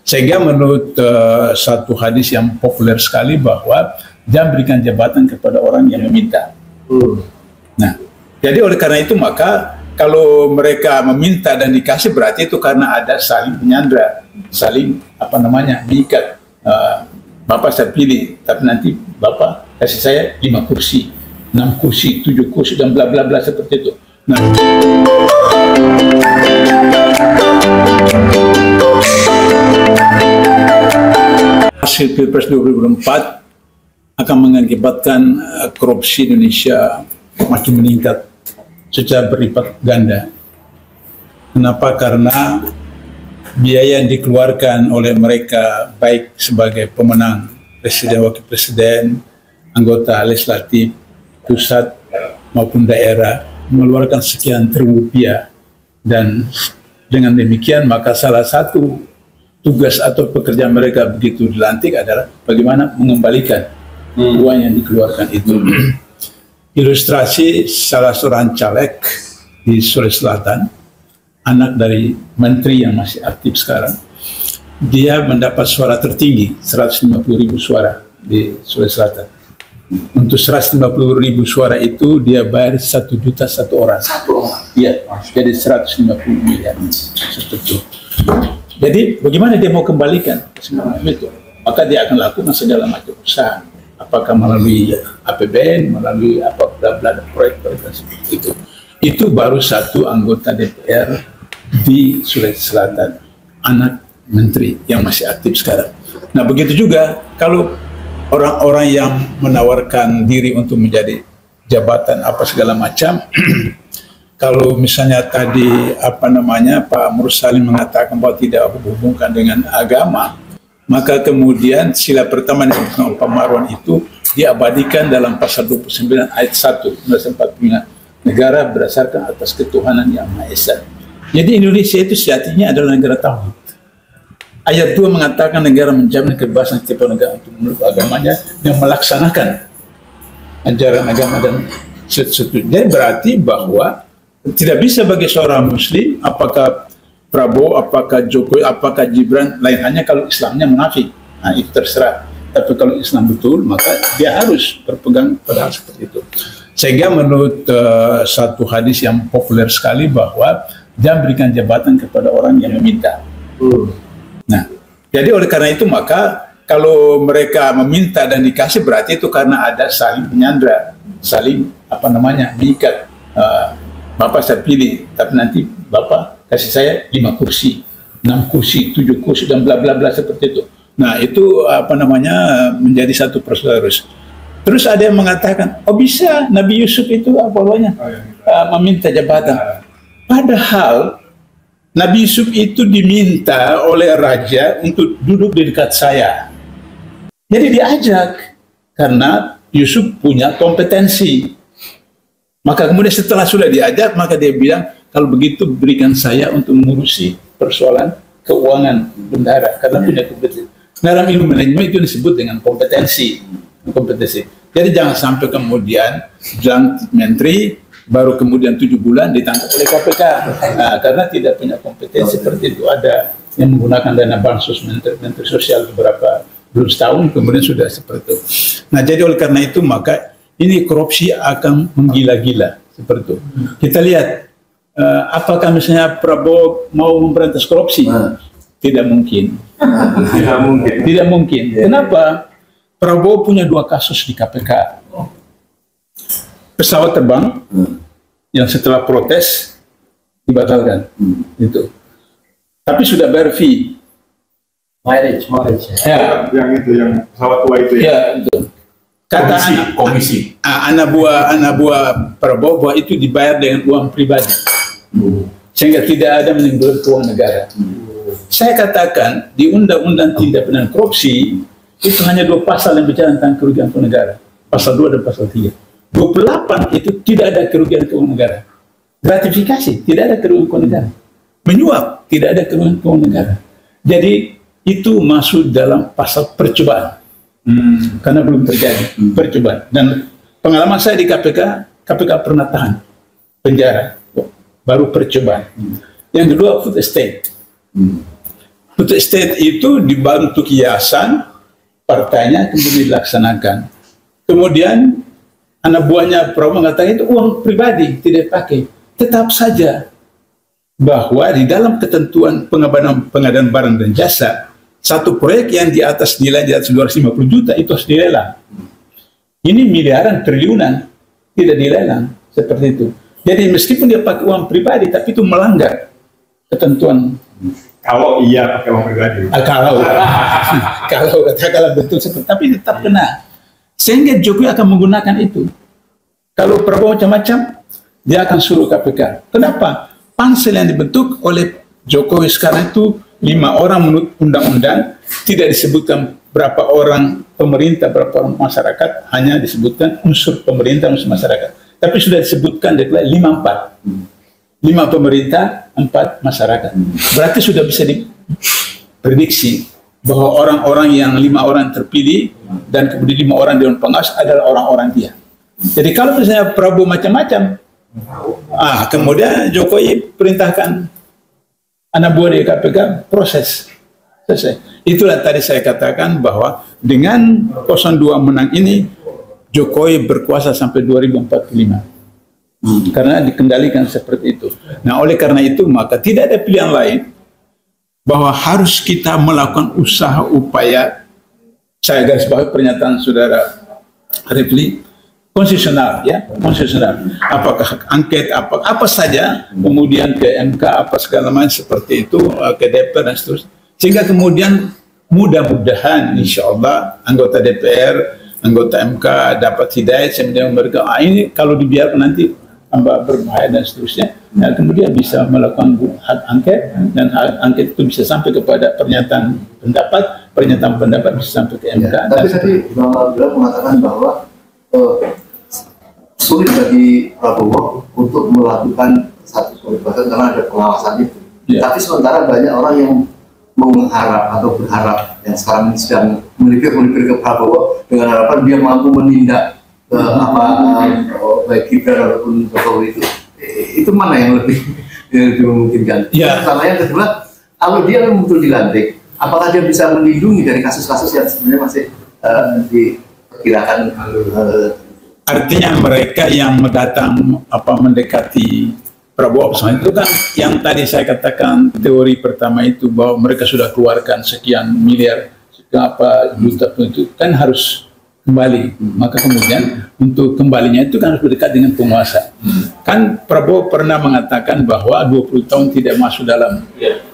Sehingga menurut satu hadis yang populer sekali bahwa jangan berikan jabatan kepada orang yang meminta. Nah, jadi oleh karena itu maka kalau mereka meminta dan dikasih berarti itu karena ada saling menyandra, saling mengikat. Bapak saya pilih, tapi nanti Bapak kasih saya 5 kursi, 6 kursi, 7 kursi dan bla bla bla seperti itu. Nah, hasil Pilpres 2024 akan mengakibatkan korupsi Indonesia makin meningkat secara berlipat ganda. Kenapa? Karena biaya yang dikeluarkan oleh mereka baik sebagai pemenang presiden, wakil presiden, anggota legislatif, pusat maupun daerah mengeluarkan sekian triliun rupiah, dan dengan demikian maka salah satu tugas atau pekerjaan mereka begitu dilantik adalah bagaimana mengembalikan uang yang dikeluarkan itu. Ilustrasi salah seorang caleg di Sulawesi Selatan, anak dari menteri yang masih aktif sekarang, dia mendapat suara tertinggi 150.000 suara di Sulawesi Selatan. Untuk 150.000 suara itu dia bayar 1 juta satu orang. Iya, jadi 150 miliar. Jadi bagaimana dia mau kembalikan semua itu? Maka dia akan lakukan segala macam usaha. Apakah melalui APBN, melalui proyek-proyek seperti itu. Itu baru satu anggota DPR di Sulawesi Selatan, anak menteri yang masih aktif sekarang. Nah, begitu juga kalau orang-orang yang menawarkan diri untuk menjadi jabatan apa segala macam, kalau misalnya tadi Pak Mursalim mengatakan bahwa tidak hubungkan dengan agama, maka kemudian sila pertama yang dilakukan Pak Marwan itu diabadikan dalam pasal 29 ayat 1 1945, negara berdasarkan atas ketuhanan yang Maha Esa. Jadi Indonesia itu sejatinya adalah negara tauhid. Ayat 2 mengatakan negara menjamin kebebasan setiap negara untuk menurut agamanya dan melaksanakan ajaran agama dan seterusnya. Jadi berarti bahwa tidak bisa bagi seorang muslim, apakah Prabowo, apakah Jokowi, apakah Gibran, lain hanya kalau Islamnya munafik. Nah, itu terserah. Tapi kalau Islam betul, maka dia harus berpegang pada hal seperti itu. Sehingga menurut satu hadis yang populer sekali bahwa jangan berikan jabatan kepada orang yang meminta. Nah, jadi oleh karena itu maka kalau mereka meminta dan dikasih berarti itu karena ada saling menyandra, saling mengikat. Bapak saya pilih, tapi nanti Bapak kasih saya 5 kursi, 6 kursi, 7 kursi dan bla bla bla seperti itu. Nah, itu menjadi satu prosedur. Terus ada yang mengatakan, oh bisa Nabi Yusuf itu meminta jabatan. Padahal Nabi Yusuf itu diminta oleh raja untuk duduk di dekat saya. Jadi diajak karena Yusuf punya kompetensi. Maka kemudian setelah sudah diajak, maka dia bilang, kalau begitu berikan saya untuk mengurusi persoalan keuangan bendahara karena punya kompetensi. Dalam ilmu manajemen itu disebut dengan kompetensi. Jadi jangan sampai kemudian dilantik menteri baru kemudian 7 bulan ditangkap oleh KPK. Nah, karena tidak punya kompetensi seperti itu. Ada yang menggunakan dana bansos menteri sosial beberapa belum setahun kemudian sudah seperti itu. Nah, jadi oleh karena itu maka ini korupsi akan menggila-gila seperti itu. Kita lihat apakah misalnya Prabowo mau memberantas korupsi? Tidak mungkin. Tidak mungkin. Kenapa? Prabowo punya 2 kasus di KPK. Pesawat terbang yang setelah protes dibatalkan, itu. Tapi sudah bayar fee. Mileage. Ya. Yang pesawat tua itu ya. Ya, itu. Kata komisi. Anak buah Prabowo bahwa itu dibayar dengan uang pribadi, sehingga tidak ada menimbulkan uang negara. Saya katakan di Undang-Undang Tindak Pidana Korupsi itu hanya 2 pasal yang bicara tentang kerugian keuangan negara, pasal 2 dan pasal 3. 28 itu tidak ada kerugian keuangan negara. Gratifikasi tidak ada kerugian keuangan negara. Menyuap tidak ada kerugian keuangan negara. Jadi itu masuk dalam pasal percobaan. Karena belum terjadi percobaan. Dan pengalaman saya di KPK pernah tahan penjara, baru percobaan. Yang kedua food estate. Food estate itu dibantu kiasan, partainya kemudian dilaksanakan. Kemudian anak buahnya Prabowo mengatakan itu uang pribadi, tidak pakai. Tetap saja bahwa di dalam ketentuan pengadaan barang dan jasa, satu proyek yang di atas nilai di atas 250 juta itu harus dilelang. Ini miliaran, triliunan, tidak dilelang seperti itu. Jadi meskipun dia pakai uang pribadi, tapi itu melanggar ketentuan. Kalau iya pakai uang pribadi. Kalau katakanlah betul seperti, tapi tetap kena. Sehingga Jokowi akan menggunakan itu. Kalau Prabowo macam-macam, dia akan suruh KPK. Kenapa? Pansel yang dibentuk oleh Jokowi sekarang itu 5 orang menurut undang-undang, tidak disebutkan berapa orang pemerintah, berapa orang masyarakat, hanya disebutkan unsur pemerintah, unsur masyarakat. Tapi sudah disebutkan 5-4. 5 pemerintah, 4 masyarakat. Berarti sudah bisa diprediksi bahwa orang-orang yang 5 orang terpilih dan kemudian 5 orang dewan pengawas adalah orang-orang dia. Jadi kalau misalnya Prabowo macam-macam, kemudian Jokowi perintahkan anak buah di KPK proses selesai. Itulah tadi saya katakan bahwa dengan 02 menang ini Jokowi berkuasa sampai 2045 karena dikendalikan seperti itu. Nah, oleh karena itu maka tidak ada pilihan lain bahwa harus kita melakukan usaha upaya. Saya garis bawahi pernyataan saudara Refli, konstitusional, ya, konstitusional. Apakah hak angket, apa saja, kemudian ke MK, apa segala macam seperti itu, ke DPR dan seterusnya. Sehingga kemudian mudah-mudahan, insya Allah anggota DPR, anggota MK dapat hidayah, kemudian mereka, ini kalau dibiarkan nanti tambah berbahaya dan seterusnya. Nah, kemudian bisa melakukan hak angket, dan hak angket itu bisa sampai kepada pernyataan pendapat bisa sampai ke MK. Ya, tapi tadi Bang Abdullah mengatakan bahwa sulit bagi Prabowo untuk melakukan satu kebebasan karena ada pengawasan itu. Ya. Tapi sementara banyak orang yang mengharap atau berharap yang sekarang sedang melipir ke Prabowo dengan harapan dia mampu menindak baik Gibran ataupun Jokowi itu mana yang lebih memungkinkan? Ya. Pertama, yang kedua, kalau dia betul dilantik, apakah dia bisa melindungi dari kasus-kasus yang sebenarnya masih diperkirakan? Artinya mereka yang mendekati Prabowo itu kan yang tadi saya katakan teori pertama itu bahwa mereka sudah keluarkan sekian miliar, sekian juta itu kan harus kembali. Maka kemudian untuk kembalinya itu kan harus berdekat dengan penguasa. Kan Prabowo pernah mengatakan bahwa 20 tahun tidak masuk dalam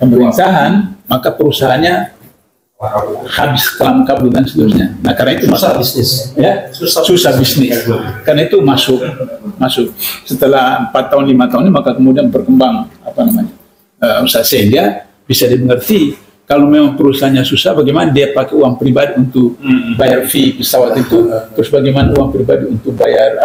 pemerintahan, maka perusahaannya habis kelam kabut dan seterusnya. Nah, karena itu susah bisnis, ya, susah bisnis. Karena itu masuk setelah 4 tahun 5 tahun ini, maka kemudian berkembang usaha, sehingga bisa dimengerti kalau memang perusahaannya susah, bagaimana dia pakai uang pribadi untuk bayar fee pesawat itu, terus bagaimana uang pribadi untuk bayar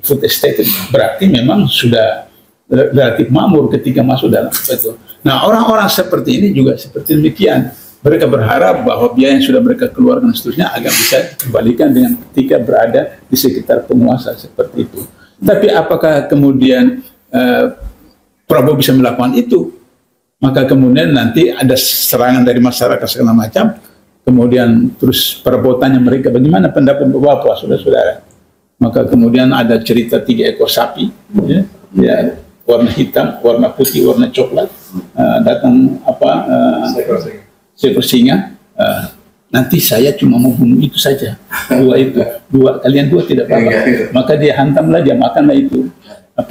food estate, berarti memang sudah relatif makmur ketika masuk dalam itu. Nah, orang-orang seperti ini juga seperti demikian. Mereka berharap bahwa biaya yang sudah mereka keluarkan seterusnya agar bisa dikembalikan dengan ketika berada di sekitar penguasa seperti itu. Tapi apakah kemudian Prabowo bisa melakukan itu? Maka kemudian nanti ada serangan dari masyarakat segala macam. Kemudian terus Prabowo tanya mereka, bagaimana pendapat Bapak, saudara-saudara? Maka kemudian ada cerita 3 ekor sapi, ya, warna hitam, warna putih, warna coklat, datang seekor singa, nanti saya cuma mau bunuh itu saja, kalian dua tidak apa-apa. Maka dia hantamlah, dia makanlah itu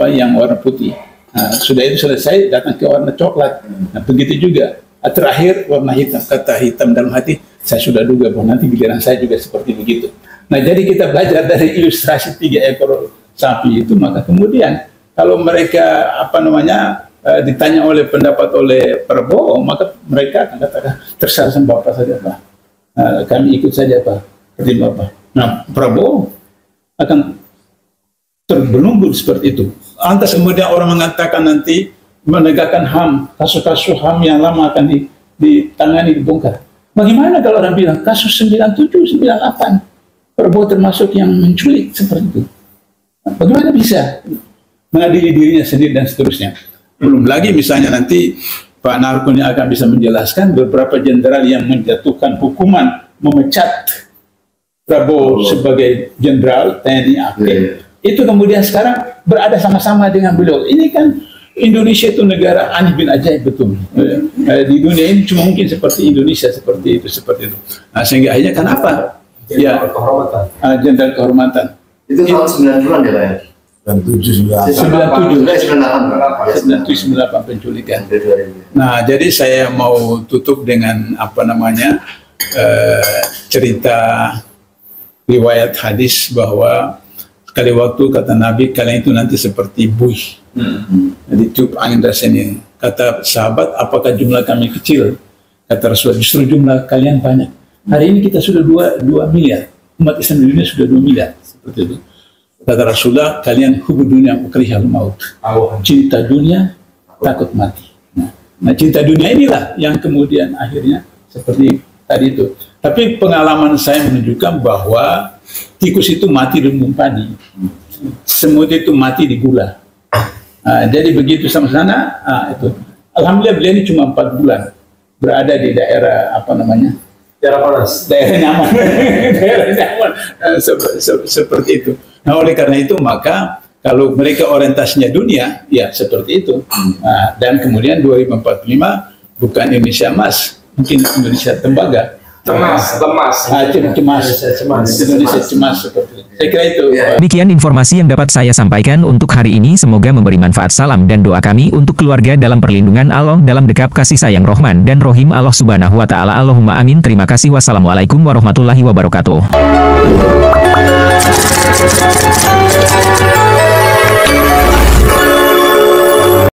yang warna putih. Nah, sudah itu selesai, datang ke warna coklat. Nah, begitu juga terakhir warna hitam. Kata hitam dalam hati, saya sudah duga bahwa nanti giliran saya juga seperti begitu. Nah, jadi kita belajar dari ilustrasi 3 ekor sapi itu, maka kemudian kalau mereka ditanya oleh pendapat oleh Prabowo, maka mereka akan katakan terserah sama Bapak saja Pak, kami ikut saja Pak, seperti Bapak. Nah, Prabowo akan terbelunggu seperti itu. Lantas kemudian orang mengatakan nanti menegakkan HAM, kasus-kasus HAM yang lama akan ditangani, dibongkar. Bagaimana kalau orang bilang kasus 97, 98 Prabowo termasuk yang menculik seperti itu? Nah, bagaimana bisa mengadili dirinya sendiri dan seterusnya? Belum lagi misalnya nanti Pak Narkun yang akan bisa menjelaskan beberapa jenderal yang menjatuhkan hukuman memecat Prabowo sebagai jenderal TNI aktif. Itu kemudian sekarang berada sama-sama dengan beliau. Ini kan Indonesia itu negara aneh bin ajaib betul. Di dunia ini cuma mungkin seperti Indonesia seperti itu. Nah, sehingga akhirnya kenapa? Ya, jenderal kehormatan. Itu tahun 90-an ya Pak ya? 97-98 penculikan. Nah, jadi saya mau tutup dengan apa namanya cerita riwayat hadis bahwa sekali waktu kata Nabi, kalian itu nanti seperti buih. Jadi tiup angin dari sini. Kata sahabat, apakah jumlah kami kecil? Kata Rasulullah, justru jumlah kalian banyak. Hari ini kita sudah 2 miliar. Umat Islam di dunia sudah 2 miliar. Seperti itu. Kata Rasulullah, kalian hubbu dunia ukrihal maut. Cinta dunia, takut mati. Nah, cinta dunia inilah yang kemudian akhirnya seperti tadi itu. Tapi pengalaman saya menunjukkan bahwa tikus itu mati di lumbung padi, semut itu mati di gula. Jadi begitu sama sana, itu. Alhamdulillah beliau ini cuma 4 bulan berada di daerah apa namanya? Daerah panas, daerah nyaman, daerah nyaman, seperti itu. Nah, oleh karena itu maka kalau mereka orientasinya dunia, ya seperti itu. Dan kemudian 2045 bukan Indonesia emas, mungkin Indonesia tembaga. Indonesia cemas seperti itu. Saya kira itu. Demikian informasi yang dapat saya sampaikan untuk hari ini. Semoga memberi manfaat. Salam dan doa kami untuk keluarga dalam perlindungan Allah, dalam dekap kasih sayang Rahman dan Rohim Allah Subhanahu wa Ta'ala. Allahumma amin. Terima kasih. Wassalamualaikum warahmatullahi wabarakatuh.